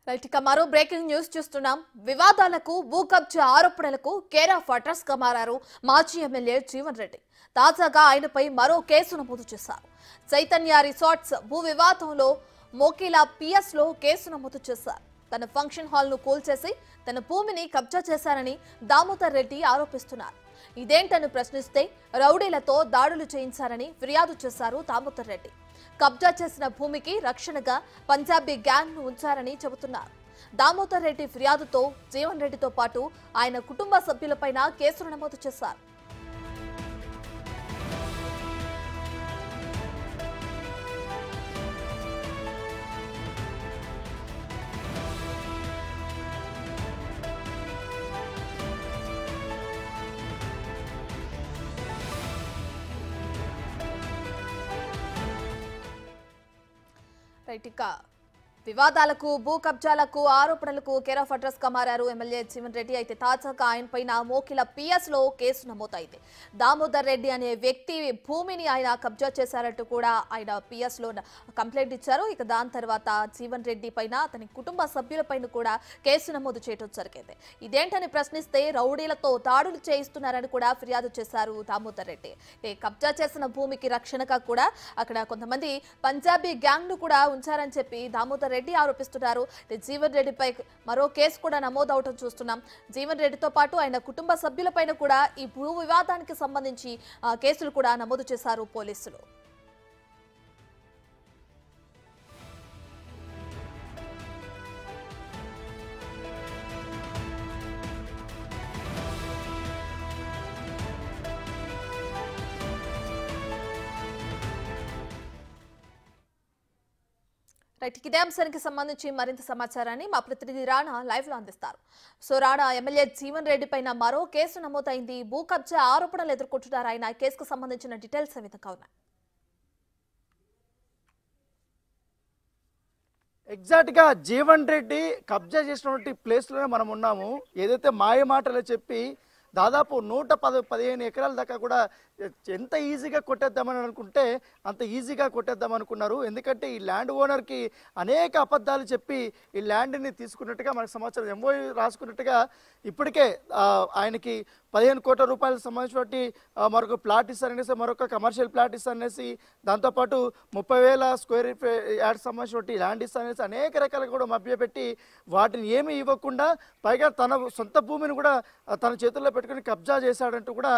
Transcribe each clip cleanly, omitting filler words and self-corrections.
Right ఇక మరో breaking news చూస్తున్నాం. వివాదాలకు భూ కబ్జా ఆరోపణలకు కేర్ ఆఫ్ అడ్రస్ గా మారారు మాజీ ఎమ్మెల్యే జీవన్ రెడ్డి. తాజాగా ఆయనపై మరో కేసు నమోదు చేశారు. చైతన్య రిసార్ట్స్ భూ వివాదంలో మోకిలా పిఎస్ లో కేసు నమోదు చేశారు. తన ఫంక్షన్ హాల్ ను కూల్చేసి తన భూమిని కబ్జా చేశారని దామోదర్ రెడ్డి ఆరోపిస్తున్నారు. ఇదేంటని ప్రశ్నిస్తే రౌడీలతో దాడులు చేయించారని ఫిర్యాదు చేశారు దామోదర్ రెడ్డి. కబ్జా చేసిన భూమికి రక్షణగా పంజాబీ గ్యాంగ్ ను ఉంచారని చెబుతున్నారు. దామోదర్ రెడ్డి ఫిర్యాదుతో జీవన్ రెడ్డితో పాటు ఆయన కుటుంబ సభ్యులపైన కేసులు నమోదు చేశారు. రైట్ ఇక వివాదాలకు భూ కబ్జాలకు ఆరోపణలకు కేర్ ఆఫ్ అడ్రస్ గా మారారు ఎమ్మెల్యే జీవన్ రెడ్డి. అయితే తాజాగా ఆయన పైన మోకిల పిఎస్ లో కేసు నమోదైంది. దామోదర్ రెడ్డి అనే వ్యక్తి భూమిని ఆయన కబ్జా చేశారంటూ కూడా ఆయన పిఎస్ లో కంప్లైంట్ ఇచ్చారు. ఇక దాని తర్వాత జీవన్ రెడ్డి పైన అతని కుటుంబ సభ్యులపైన కూడా కేసు నమోదు చేయడం జరిగింది. ఇదేంటని ప్రశ్నిస్తే రౌడీలతో దాడులు చేయిస్తున్నారని కూడా ఫిర్యాదు చేశారు దామోదర్ రెడ్డి. కబ్జా చేసిన భూమికి రక్షణగా కూడా అక్కడ కొంతమంది పంజాబీ గ్యాంగ్ ను కూడా ఉంచారని చెప్పి దామోదర్ రెడ్డి ఆరోపిస్తున్నారు. జీవన్ రెడ్డిపై మరో కేసు కూడా నమోదవటం చూస్తున్నాం. జీవన్ రెడ్డితో పాటు ఆయన కుటుంబ సభ్యులపైన కూడా ఈ భూ వివాదానికి సంబంధించి కేసులు కూడా నమోదు చేశారు పోలీసులు. రైట్ ఇదే అంశానికి సంబంధించి మరింత సమాచారాన్ని మా ప్రతినిధి రాణా లైవ్ లో అందిస్తారు. సో రాణా, ఎమ్మెల్యే జీవన్ రెడ్డి పైన మరో కేసు నమోదైంది. భూ కబ్జా ఆరోపణలు ఎదుర్కొంటున్నారు ఆయన. ఈ కేసుకు సంబంధించిన డీటెయిల్స్ ఏ విధంగా ఉన్నాయి? ఎగ్జాక్ట్గా జీవన్ రెడ్డి కబ్జా చేసినటువంటి ప్లేస్లోనే మనం ఉన్నాము. ఏదైతే మాయ మాటలు చెప్పి దాదాపు 115 ఎకరాల దాకా కూడా ఎంత ఈజీగా కొట్టేద్దామని అనుకుంటే అంత ఈజీగా కొట్టేద్దాం అనుకున్నారు. ఎందుకంటే ఈ ల్యాండ్ ఓనర్కి అనేక అబద్ధాలు చెప్పి ఈ ల్యాండ్ని తీసుకున్నట్టుగా మనకు సమాచారం. ఎంఓయూ రాసుకున్నట్టుగా ఇప్పటికే ఆయనకి 15 కోట్ల రూపాయలకు సంబంధించినటువంటి మరొక ప్లాట్ ఇస్తారనేసి, మరొక కమర్షియల్ ప్లాట్ ఇస్తారనేసి, దాంతోపాటు 30,000 స్క్వేర్ యార్డ్ సంబంధించినటువంటి ల్యాండ్ ఇస్తారనేసి అనేక రకాలుగా కూడా మభ్యపెట్టి వాటిని ఏమీ ఇవ్వకుండా పైగా తన సొంత భూమిని కూడా తన చేతుల్లో పెట్టుకుని కబ్జా చేశాడంటూ కూడా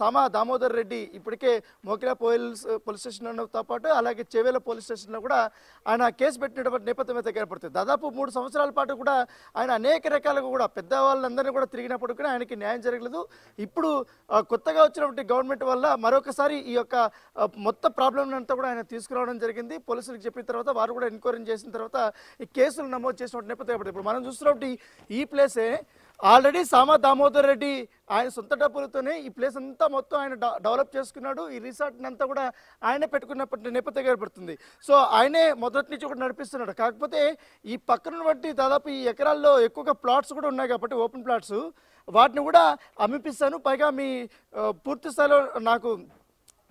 సామా దామోదర్ రెడ్డి ఇప్పటికే మోకిలా పోలీస్ స్టేషన్లతో పాటు అలాగే చేవేల పోలీస్ స్టేషన్లో కూడా ఆయన కేసు పెట్టినటువంటి నేపథ్యం అయితే కనపడుతుంది. దాదాపు 3 సంవత్సరాల పాటు కూడా ఆయన అనేక రకాలుగా కూడా పెద్దవాళ్ళందరినీ కూడా తిరిగినప్పుడు కూడా ఆయనకి న్యాయం జరగలేదు. ఇప్పుడు కొత్తగా వచ్చినటువంటి గవర్నమెంట్ వల్ల మరొకసారి ఈ యొక్క మొత్తం ప్రాబ్లం అంతా కూడా ఆయన తీసుకురావడం జరిగింది. పోలీసులకు చెప్పిన తర్వాత వారు కూడా ఎంక్వైరీ చేసిన తర్వాత ఈ కేసులు నమోదు చేసినటువంటి నేపథ్యం ఇప్పుడు మనం చూస్తున్నటువంటి ఈ ప్లేసే ఆల్రెడీ సామా దామోదర్ రెడ్డి ఆయన సొంత డబ్బులతోనే ఈ ప్లేస్ అంతా మొత్తం ఆయన డెవలప్ చేసుకున్నాడు. ఈ రిసార్ట్ని అంతా కూడా ఆయనే పెట్టుకున్నప్పటి నేపథ్యం ఏర్పడుతుంది. సో ఆయనే మొదటి నుంచి కూడా నడిపిస్తున్నాడు. కాకపోతే ఈ పక్కన బట్టి దాదాపు ఈ ఎకరాల్లో ఎక్కువగా ప్లాట్స్ కూడా ఉన్నాయి కాబట్టి ఓపెన్ ప్లాట్స్ వాటిని కూడా అమ్మిపిస్తాను, పైగా మీ పూర్తి స్థాయిలో నాకు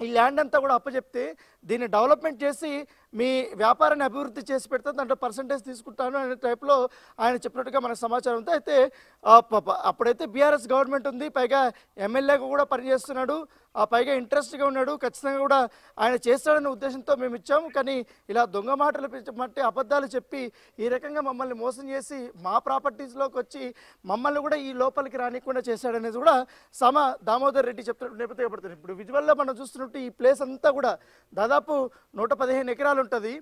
ఈ ల్యాండ్ అంతా కూడా అప్పచెప్తే దీన్ని డెవలప్మెంట్ చేసి మీ వ్యాపారాన్ని అభివృద్ధి చేసి పెడతాను, దాంట్లో పర్సంటేజ్ తీసుకుంటాను అనే టైప్లో ఆయన చెప్పినట్టుగా మనకు సమాచారం ఉంది. అయితే అప్పుడైతే బీఆర్ఎస్ గవర్నమెంట్ ఉంది, పైగా ఎమ్మెల్యేగా కూడా పనిచేస్తున్నాడు, పైగా ఇంట్రెస్ట్గా ఉన్నాడు, ఖచ్చితంగా కూడా ఆయన చేస్తాడనే ఉద్దేశంతో మేము ఇచ్చాము. కానీ ఇలా దొంగ మాటలు మట్టి అబద్ధాలు చెప్పి ఈ రకంగా మమ్మల్ని మోసం చేసి మా ప్రాపర్టీస్లోకి వచ్చి మమ్మల్ని కూడా ఈ లోపలికి రానికుండా చేశాడనేది కూడా సామా దామోదర్ రెడ్డి చెప్తున్నట్టు నేపథ్యం పడుతుంది. ఇప్పుడు విజువల్లో మనం చూస్తున్నట్టు ఈ ప్లేస్ అంతా కూడా దాదాపు 115 ఎకరాలు ఉంటుంది.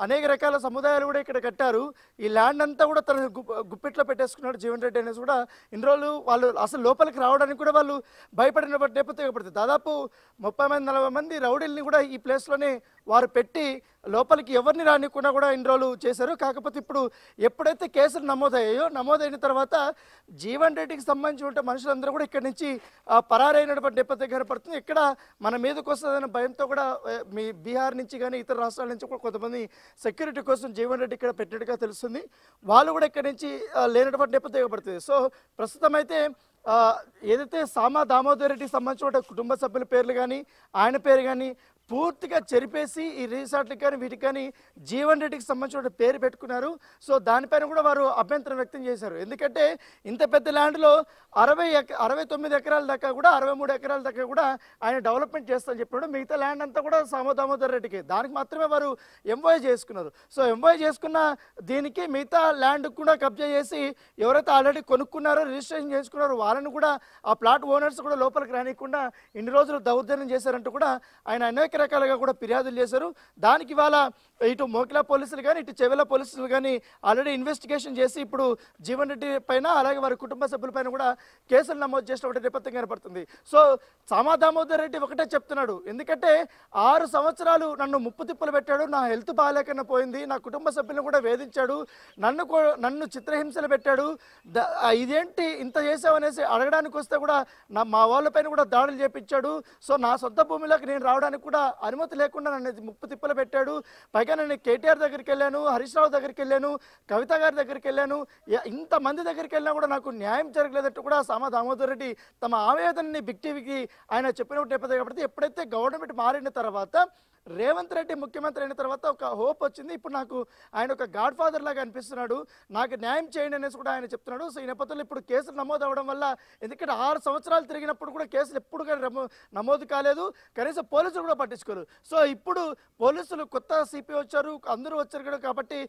అనేక రకాల సముదాయాలు కూడా ఇక్కడ కట్టారు. ఈ ల్యాండ్ అంతా కూడా తన గుప్పిట్లో పెట్టేసుకున్నాడు జీవన్ రెడ్డి అనేసి కూడా. ఇన్ని రోజులు వాళ్ళు అసలు లోపలికి రావడానికి కూడా వాళ్ళు భయపడిన నేపథ్యం పడుతుంది. దాదాపు 30-40 మంది రౌడీల్ని కూడా ఈ ప్లేస్లోనే వారు పెట్టి లోపలికి ఎవరిని రానికుండా కూడా ఇన్ని రోజులు చేశారు. కాకపోతే ఇప్పుడు ఎప్పుడైతే కేసులు నమోదైన తర్వాత జీవన్ రెడ్డికి సంబంధించిన మనుషులందరూ కూడా ఇక్కడి నుంచి పరారైనటువంటి నేపథ్యం కనపడుతుంది. ఇక్కడ మన మీదకి వస్తుందన్న భయంతో కూడా మీ బీహార్ నుంచి కానీ ఇతర రాష్ట్రాల నుంచి కూడా కొంతమంది సెక్యూరిటీ కోసం జీవన్ రెడ్డి ఇక్కడ పెట్టినట్టుగా తెలుస్తుంది. వాళ్ళు కూడా ఇక్కడి నుంచి లేనటువంటి నేపథ్యం పడుతుంది. సో ప్రస్తుతం అయితే ఏదైతే సామా దామోదర్ రెడ్డికి సంబంధించిన కుటుంబ సభ్యుల పేర్లు కానీ ఆయన పేరు కానీ పూర్తిగా చెరిపేసి ఈ రిసార్ట్లకు కానీ వీటికి కానీ జీవన్ రెడ్డికి సంబంధించిన పేరు పెట్టుకున్నారు. సో దానిపైన కూడా వారు అభ్యంతరం వ్యక్తం చేశారు. ఎందుకంటే ఇంత పెద్ద ల్యాండ్లో 69 ఎకరాల దాకా కూడా 63 ఎకరాల దాకా కూడా ఆయన డెవలప్మెంట్ చేస్తామని చెప్పాడు. మిగతా ల్యాండ్ అంతా కూడా దామోదర్ రెడ్డికి, దానికి మాత్రమే వారు ఎంఓఏ చేసుకున్నారు. సో ఎంఓఏ చేసుకున్న దీనికి మిగతా ల్యాండ్ కూడా కబ్జా చేసి ఎవరైతే ఆల్రెడీ కొనుక్కున్నారో రిజిస్ట్రేషన్ చేసుకున్నారో వాళ్ళని కూడా ఆ ప్లాట్ ఓనర్స్ కూడా లోపలికి రానియకుండా ఇన్ని రోజులు దౌర్జన్యం చేశారంటూ కూడా ఆయన అనేక రకాలుగా కూడా ఫిర్యాదులు చేశారు. దానికి ఇవాళ ఇటు మోకిలా పోలీసులు కానీ ఇటు చెవెల పోలీసులు కానీ ఆల్రెడీ ఇన్వెస్టిగేషన్ చేసి ఇప్పుడు జీవన్ రెడ్డి పైన అలాగే వారి కుటుంబ సభ్యులపైన కూడా కేసులు నమోదు చేసినటువంటి నేపథ్యం కనపడుతుంది. సో దామోదర్ రెడ్డి ఒకటే చెప్తున్నాడు, ఎందుకంటే 6 సంవత్సరాలు నన్ను ముప్పు తిప్పలు పెట్టాడు, నా హెల్త్ బాగాలేకన్నా పోయింది, నా కుటుంబ సభ్యులను కూడా వేధించాడు, నన్ను చిత్రహింసలు పెట్టాడు, ఇదేంటి ఇంత చేసావనేసి అడగడానికి వస్తే కూడా మా వాళ్ళపైన కూడా దాడులు చేపించాడు. సో నా సొంత భూమిలోకి నేను రావడానికి కూడా అనుమతి లేకుండా నన్ను ముప్పు తిప్పలు పెట్టాడు. పైగా నేను కేటీఆర్ దగ్గరికి వెళ్ళాను, హరీష్ రావు దగ్గరికి వెళ్ళాను, కవిత గారి దగ్గరికి వెళ్ళాను, ఇంతమంది దగ్గరికి వెళ్ళినా కూడా నాకు న్యాయం జరగలేదంటూ కూడా దామోదర్ రెడ్డి తమ ఆవేదనని బిగ్ టీవీకి ఆయన చెప్పిన నేపథ్యం. కాబట్టి ఎప్పుడైతే గవర్నమెంట్ మారిన తర్వాత రేవంత్ రెడ్డి ముఖ్యమంత్రి అయిన తర్వాత ఒక హోప్ వచ్చింది. ఇప్పుడు నాకు ఆయన ఒక గాడ్ ఫాదర్ లాగా అనిపిస్తున్నాడు, నాకు న్యాయం చేయండి అనేసి కూడా ఆయన చెప్తున్నాడు. సో ఈ నేపథ్యంలో ఇప్పుడు కేసులు నమోదు అవ్వడం వల్ల, ఎందుకంటే 6 సంవత్సరాలు తిరిగినప్పుడు కూడా కేసులు ఎప్పుడు నమోదు కాలేదు, కనీసం పోలీసులు కూడా పట్టించుకోరు. సో ఇప్పుడు పోలీసులు కొత్త సిపి వచ్చారు, అందరూ వచ్చారు కూడా, కాబట్టి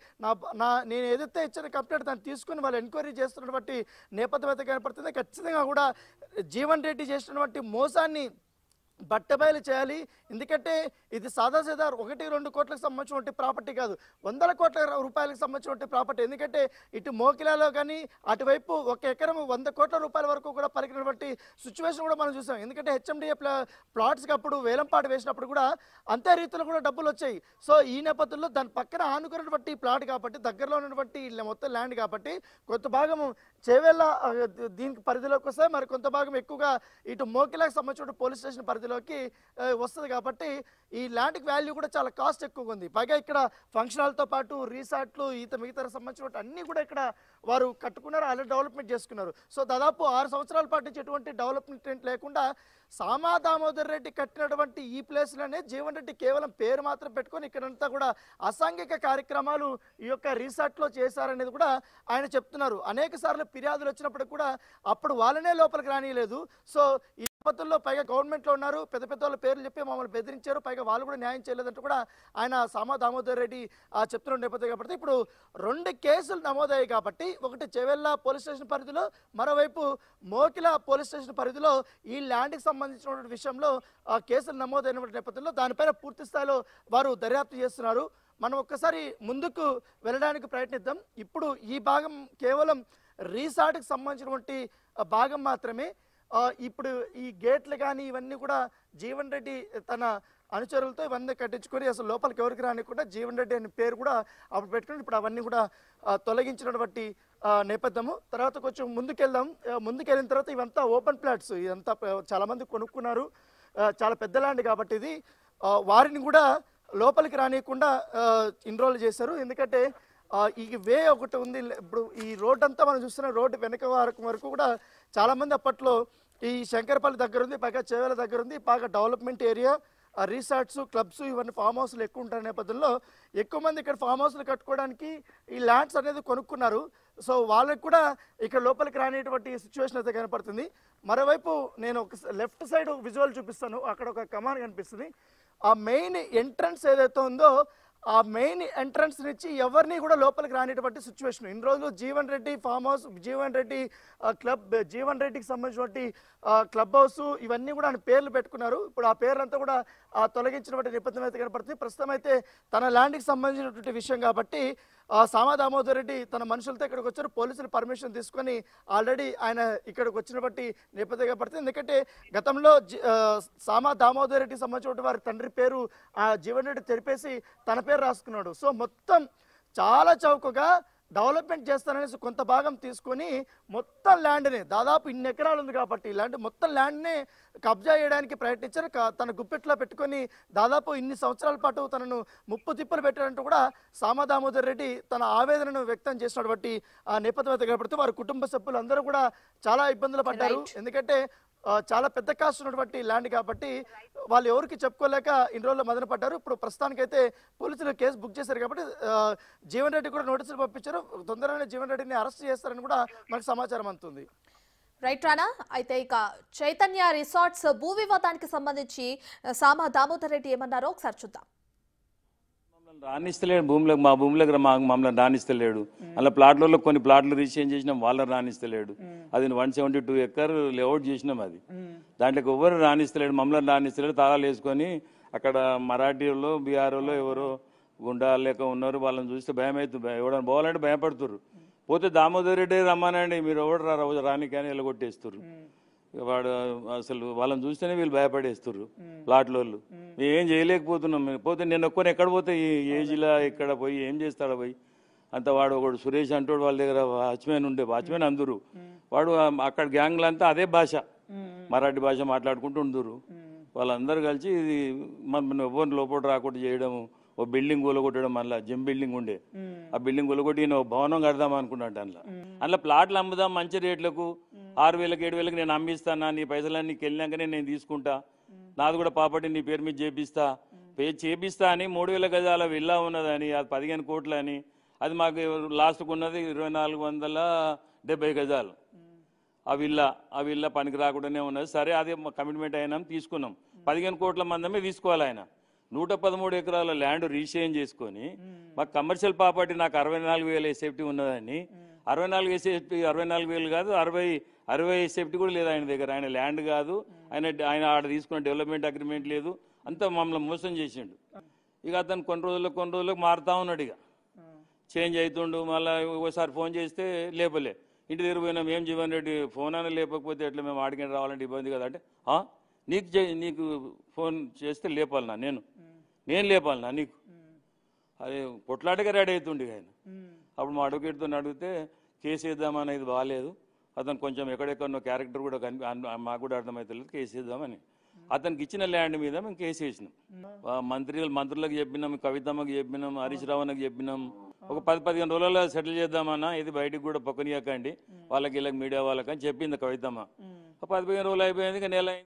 నేను ఏదైతే ఇచ్చిన కంప్లైంట్ దాన్ని తీసుకుని వాళ్ళు ఎంక్వైరీ చేస్తున్నటువంటి నేపథ్యం అయితే కనపడుతుంది. ఖచ్చితంగా కూడా జీవన్ రెడ్డి చేసినటువంటి మోసాన్ని బట్టబయలు చేయాలి. ఎందుకంటే ఇది సాదాసీదా 1-2 కోట్లకు సంబంధించినటువంటి ప్రాపర్టీ కాదు, 100 కోట్ల రూపాయలకు సంబంధించినటువంటి ప్రాపర్టీ. ఎందుకంటే ఇటు మోకిలాలో కానీ అటువైపు 1 ఎకరం 100 కోట్ల రూపాయల వరకు కూడా పలికినటువంటి సిచ్యువేషన్ కూడా మనం చూసాం. ఎందుకంటే హెచ్ఎండిఏ ప్లాట్స్కి అప్పుడు వేలంపాటు వేసినప్పుడు కూడా అంతే రీతిలో కూడా డబ్బులు వచ్చాయి. సో ఈ నేపథ్యంలో దాని పక్కన ఆనుకున్నటువంటి ప్లాట్ కాబట్టి, దగ్గరలో ఉన్నటువంటి మొత్తం ల్యాండ్ కాబట్టి కొంత భాగం చేవేళ్ళ దీనికి పరిధిలోకి వస్తే, మరి కొంత భాగం ఎక్కువగా ఇటు మోకిలాకి సంబంధించిన పోలీస్ స్టేషన్ పరిధిలోకి వస్తుంది. కాబట్టి ఈ ల్యాండ్కి వాల్యూ కూడా చాలా కాస్ట్ ఎక్కువగా ఉంది. పైగా ఇక్కడ ఫంక్షన్ హాల్తో పాటు రిసార్ట్లు మిగతా సంబంధించిన అన్నీ కూడా ఇక్కడ వారు కట్టుకున్నారు, ఆల్రెడీ డెవలప్మెంట్ చేసుకున్నారు. సో దాదాపు 6 సంవత్సరాల పాటు నుంచి ఎటువంటి డెవలప్మెంట్ లేకుండా దామోదర్ రెడ్డి కట్టినటువంటి ఈ ప్లేస్లోనే జీవన్ రెడ్డి కేవలం పేరు మాత్రం పెట్టుకొని ఇక్కడంతా కూడా అసాంఘిక కార్యక్రమాలు ఈ యొక్క రిసార్ట్లో చేశారనేది కూడా ఆయన చెప్తున్నారు. అనేక సార్లు ఫిర్యాదులు వచ్చినప్పుడు కూడా అప్పుడు వాళ్ళనే లోపలికి రానియలేదు. సో ఈ నేపథ్యంలో పైగా గవర్నమెంట్లో ఉన్నారు, పెద్ద పెద్ద వాళ్ళ పేర్లు చెప్పి మమ్మల్ని బెదిరించారు, పైగా వాళ్ళు కూడా న్యాయం చేయలేదంటూ కూడా ఆయన దామోదర్ రెడ్డి చెప్తున్న నేపథ్యం. కాబట్టి ఇప్పుడు 2 కేసులు నమోదయ్యాయి. కాబట్టి ఒకటి చెవెళ్ళ పోలీస్ స్టేషన్ పరిధిలో, మరోవైపు మోకిలా పోలీస్ స్టేషన్ పరిధిలో ఈ ల్యాండ్కి సంబంధించినటువంటి విషయంలో కేసులు నమోదైన నేపథ్యంలో దానిపైన పూర్తి స్థాయిలో వారు దర్యాప్తు చేస్తున్నారు. మనం ఒక్కసారి ముందుకు వెళ్ళడానికి ప్రయత్నిద్దాం. ఇప్పుడు ఈ భాగం కేవలం రీసార్ట్కి సంబంధించినటువంటి భాగం మాత్రమే. ఇప్పుడు ఈ గేట్లు కానీ ఇవన్నీ కూడా జీవన్ రెడ్డి తన అనుచరులతో ఇవన్నీ కట్టించుకొని అసలు లోపలికి ఎవరికి రానికుండా జీవన్ రెడ్డి అనే పేరు కూడా అప్పుడు పెట్టుకుని ఇప్పుడు అవన్నీ కూడా తొలగించినటువంటి నేపథ్యము. తర్వాత కొంచెం ముందుకెళ్ళిన తర్వాత ఇవంతా ఓపెన్ ప్లాట్స్, ఇదంతా చాలామంది కొనుక్కున్నారు, చాలా పెద్ద ల్యాండ్ కాబట్టి ఇది వారిని కూడా లోపలికి రానియకుండా ఇన్రోల్ చేశారు. ఎందుకంటే ఈ వే ఒకటి ఉంది. ఇప్పుడు ఈ రోడ్ అంతా మనం చూస్తున్న రోడ్డు వెనక వరకు కూడా చాలామంది అప్పట్లో ఈ శంకరపల్లి దగ్గర ఉంది, పైగా చేవేల దగ్గర ఉంది, బాగా డెవలప్మెంట్ ఏరియా, రిసార్ట్స్, క్లబ్స్, ఇవన్నీ ఫామ్ హౌస్లు ఎక్కువ ఉంటారు నేపథ్యంలో ఎక్కువ మంది ఇక్కడ ఫామ్ హౌస్లు కట్టుకోవడానికి ఈ ల్యాండ్స్ అనేది కొనుక్కున్నారు. సో వాళ్ళకి కూడా ఇక్కడ లోపలికి రానిటువంటి సిచ్యువేషన్ అయితే కనపడుతుంది. మరోవైపు నేను ఒక లెఫ్ట్ సైడ్ విజువల్ చూపిస్తాను, అక్కడ ఒక కమాన్ కనిపిస్తుంది. ఆ మెయిన్ ఎంట్రన్స్ ఏదైతే ఉందో ఆ మెయిన్ ఎంట్రన్స్ నుంచి ఎవరిని కూడా లోపలికి రానిటువంటి సిచ్యువేషన్. ఇన్ని రోజులు Jeevan Reddy farm house, Jeevan Reddy club, Jeevan రెడ్డికి సంబంధించినటువంటి క్లబ్ హౌస్ ఇవన్నీ కూడా ఆయన పేర్లు పెట్టుకున్నారు. ఇప్పుడు ఆ పేర్లంతా కూడా తొలగించినటువంటి నేపథ్యం అయితే కనపడుతుంది. ప్రస్తుతం అయితే తన ల్యాండ్కి సంబంధించినటువంటి విషయం కాబట్టి దామోదర్ రెడ్డి తన మనుషులతో ఇక్కడికి వచ్చారు. పోలీసులు పర్మిషన్ తీసుకొని ఆల్రెడీ ఆయన ఇక్కడికి వచ్చినటువంటి నేపథ్యం కనపడుతుంది. ఎందుకంటే గతంలో దామోదర్ రెడ్డికి సంబంధించిన వారి తండ్రి పేరు జీవన్ రెడ్డి తెరిపేసి తన పేరు రాసుకున్నాడు. సో మొత్తం చాలా చౌకగా డెవలప్మెంట్ చేస్తాననేసి కొంత భాగం తీసుకొని మొత్తం ల్యాండ్ని, దాదాపు ఇన్ని ఎకరాలు ఉంది కాబట్టి ఇలాంటి మొత్తం ల్యాండ్ని కబ్జా చేయడానికి ప్రయత్నించారు. తన గుప్పెట్లో పెట్టుకొని దాదాపు ఇన్ని సంవత్సరాల పాటు తనను ముప్పు తిప్పలు పెట్టారంటూ కూడా దామోదర్ రెడ్డి తన ఆవేదనను వ్యక్తం చేసినటువంటి ఆ నేపథ్యం అయితే కనపడుతూ వారి కుటుంబ సభ్యులు అందరూ కూడా చాలా ఇబ్బందులు పడ్డారు. ఎందుకంటే చాలా పెద్ద కాస్ట్ ఉన్నటువంటి ల్యాండ్ కాబట్టి వాళ్ళు ఎవరికి చెప్పుకోలేక ఇన్ని రోజులు మదన పడ్డారు. ఇప్పుడు ప్రస్తుతానికైతే పోలీసులు కేసు బుక్ చేశారు కాబట్టి జీవన్ రెడ్డి కూడా నోటీసులు పంపించారు. తొందరగానే జీవన్ రెడ్డిని అరెస్ట్ చేస్తారని కూడా మనకు సమాచారం అందుతుంది. రైట్ రానా. అయితే ఇక చైతన్య రిసార్ట్స్ భూ వివాదానికి సంబంధించి సామా దామోదర్ రెడ్డి ఏమన్నారో ఒకసారి చూద్దాం. రాణిస్తలేడు భూములకు, మా భూములకు మమ్మల్ని రాణిస్తలేడు. అలా ప్లాట్లలో కొన్ని ప్లాట్లు రిజిస్ట్రేషన్ చేసినాం, వాళ్ళని రాణిస్తలేడు. అది 172 ఎకర్ లేఅవుట్ చేసినాం, అది దాంట్లోకి ఎవరు రాణిస్తలేడు, మమ్మల్ని రాణిస్తలేడు. తాళాలు వేసుకొని అక్కడ మరాఠీలో బీహార్లో ఎవరో గుండా లేక ఉన్నారు, వాళ్ళని చూస్తే భయం అవుతుంది. ఎవడని పోవాలంటే భయపడుతున్నారు. పోతే దామోదర్ రెడ్డి రమ్మానండి, మీరు ఎవడు రాని కానీ వెళ్ళగొట్టేస్తారు. వాడు అసలు వాళ్ళని చూస్తేనే వీళ్ళు భయపడేస్తారు ప్లాట్లోళ్ళు. ఏం చేయలేకపోతున్నాం. పోతే నేను ఒక్కని ఎక్కడ పోతే ఈ ఏజ్లో ఇక్కడ పోయి ఏం చేస్తాడు పోయి అంత. వాడు ఒకడు సురేష్ అంటాడు, వాళ్ళ దగ్గర వాచ్మెన్ ఉండే, వాచ్మెన్ అందరు వాడు అక్కడ గ్యాంగ్లంతా అదే భాష, మరాఠీ భాష మాట్లాడుకుంటూ ఉందరు. వాళ్ళందరూ కలిసి ఇది మన ఎవరిని లోపల రాకుండా చేయడము. ఓ బిల్డింగ్ కూలగొట్టడం, మళ్ళీ జిమ్ బిల్డింగ్ ఉండే, ఆ బిల్డింగ్ కూలగొట్టి నేను భవనం కడదాం అనుకున్నట్టు. అందులో ప్లాట్లు అమ్ముదాం మంచి రేట్లకు, 6,000 7,000 నేను అమ్మిస్తాను, నీ పైసలన్నీ నీకు వెళ్ళినాకనే నేను తీసుకుంటా, నాది కూడా ప్రాపర్టీ నీ పేరు మీద చేపిస్తా అని 3,000 గజాల విల్లా ఉన్నదని, అది 15 కోట్లు అని, అది మాకు లాస్ట్కు ఉన్నది 2,470 గజాలు. ఆ విల్లా పనికి రాకుండానే ఉన్నది. సరే అదే కమిట్మెంట్ అయినా తీసుకున్నాం. 15 కోట్ల మందమే తీసుకోవాలి ఆయన. 113 ఎకరాల ల్యాండ్ రిజిస్ట్రేషన్ చేసుకొని మాకు కమర్షియల్ ప్రాపర్టీ నాకు 64,000 సేఫ్టీ ఉన్నదని, 64,000 కాదు 60 సేఫ్టీ కూడా లేదు ఆయన దగ్గర. ఆయన ల్యాండ్ కాదు, ఆయన ఆడ తీసుకున్న డెవలప్మెంట్ అగ్రిమెంట్ లేదు. అంతా మమ్మల్ని మోసం చేసిండు. ఇక అతను కొన్ని రోజులకు మారుతా ఉన్నాడు. ఇక చేంజ్ అవుతుండు. మళ్ళీ ఒకసారి ఫోన్ చేస్తే లేపలే, ఇంటి దగ్గర పోయినాం, ఏం జీవన్ రెడ్డి ఫోన్ అయినా లేపకపోతే ఎట్లా మేము ఆడికి రావాలంటే ఇబ్బంది కదా అంటే, నీకు ఫోన్ చేస్తే లేపాలనా, నేను లేపాలనా నీకు? అది కొట్లాటగా రెడీ అవుతుండే ఆయన. అప్పుడు మా అడ్వకేట్తో అడిగితే కేసు వేద్దామనేది బాగాలేదు, అతను కొంచెం ఎక్కడెక్కడో క్యారెక్టర్ కూడా మాకు కూడా అర్థమవుతలేదు, కేసు వేద్దామని. అతనికి ఇచ్చిన ల్యాండ్ మీద మేము కేసు వేసినాం. మంత్రులకు చెప్పినాం, కవితమ్మకి చెప్పినాం, హరీష్ రావుకి చెప్పినాం. ఒక 10-15 రోజుల్లో సెటిల్ చేద్దామన్నా, ఇది బయటికి కూడా పక్కనియకండి వాళ్ళకి, వీళ్ళకి మీడియా వాళ్ళకని చెప్పింది కవితమ్మ. 15 రోజులు అయిపోయింది, ఇక నెల